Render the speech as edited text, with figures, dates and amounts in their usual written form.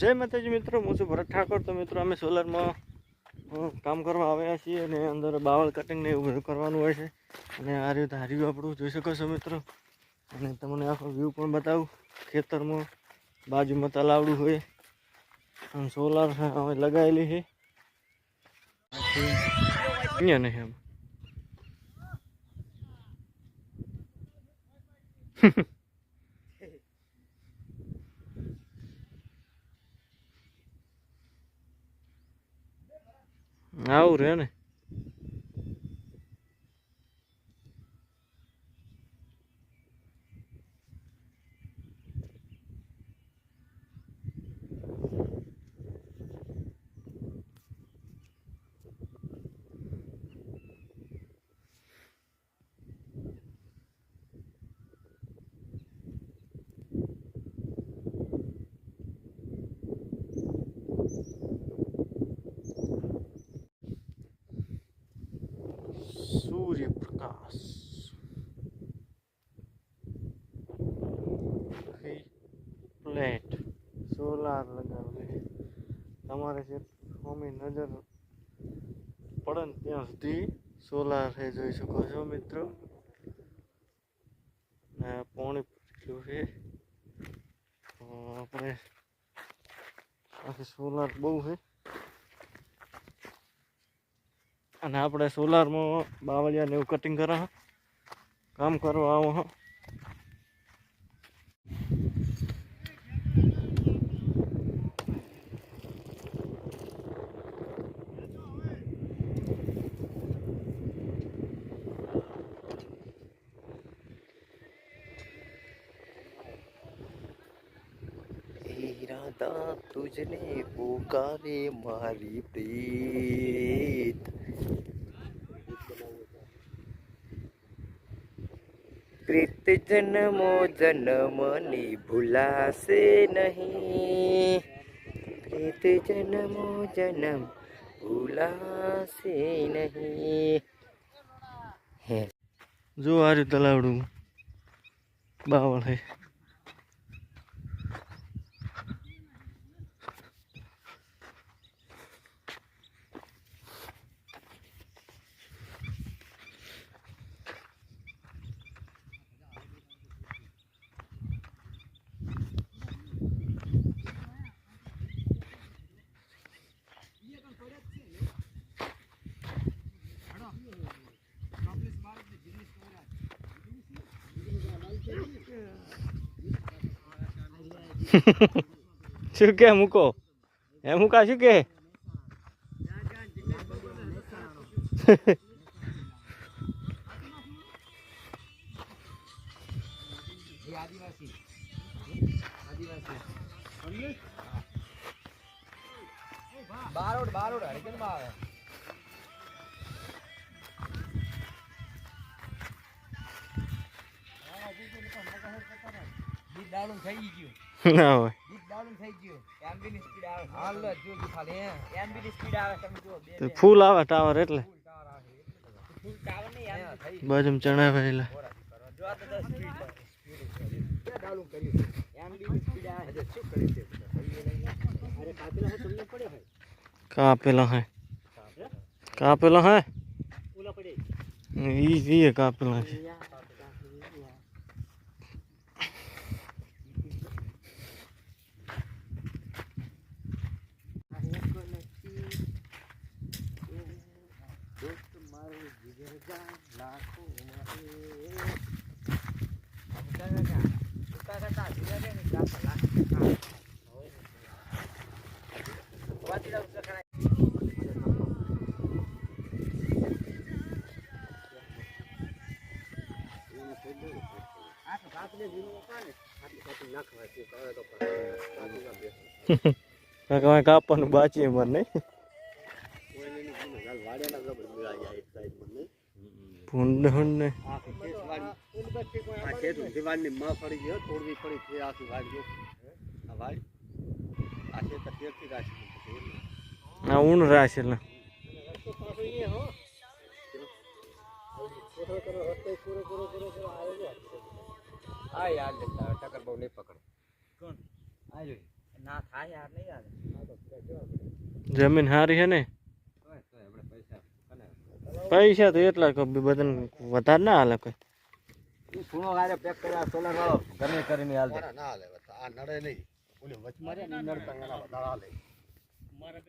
जय माताजी मित्रों, હું છું ભરત ઠાકોર। તો મિત્રો અમે સોલારમાં કામ કરવા આવ્યા છીએ અને અંદર બાવળ કટિંગ ને એવું બધું કરવાનું હોય છે અને આ રીતે હાર્યું આપણું જોઈ શકો છો મિત્રો। અને તમને આખો વ્યૂ પણ બતાવું ખેતરમાં બાજુમાં તલાવડું હોય અને સોલાર હવે લગાવેલી છે અહીંયા નહીં એમ આવું રે ને सूर्य प्रकाश प्लेट सोलार लगावे તમારે જે હોમી નજર પડે ને ત્યાં સુધી સોલાર છે જોઈ શકો છો મિત્રો। ને પાણી કેટલું છે આપણે આખી સોલાર બહુ છે અને આપણે સોલારમાં બાવળિયાને એવું કટિંગ કરા કામ કરવા આવો હા। राधा तुझने पुकारे मारी प्रीत प्रीत जन्मो जन्म ने भुला से नहीं प्रीत जन्मो जन्म भुला से नहीं। जो आ रही तलावड़ू बावल है શું કે મૂકો એ મૂકા શું કે બારોડ હરિકન માં આવે દાડું થઈ ગયું ના હોય દાડું થઈ ગયું એમબી ની સ્પીડ આવે હાલ જો ખાલી એમબી ની સ્પીડ આવે તમે જો તો ફૂલ આવે ટાવર એટલે ફૂલ ટાવર નહીં બાજુમાં ચણા ભરેલા જો આ તો 10 સ્પીડ દાડું કર્યું એમબી ની સ્પીડ આવે શું કરી છે અરે કાપેલા હે તમને પડે ભાઈ કાપેલા હે કાપેલા હે ઓલા પડે ઈ કાપેલા છે કાકા કાપવાનું બાચી મર નહીં ભૂંડ ને દિવાળની માં પડી ગયો તોડવી પડી છે આખી વાડી આ વાડી આ છે તો ફેરથી રાખી આ ઊન રાખે એટલે આ યાર ટકર બહુ નહીં પકડ કોણ આ જોઈ ના થાય યાર નહીં યાર જમીન સારી છે ને પૈસા તો એટલા કે બધાને વધારે ના હાલે કોઈ એ ખૂણો ગારે પેક કર્યા સોલર વાળો ગમે કરીને હાલ દે ના હાલે આ નડે નહીં ઓલી વચમાં રે ને નડતા એના વધારે હાલે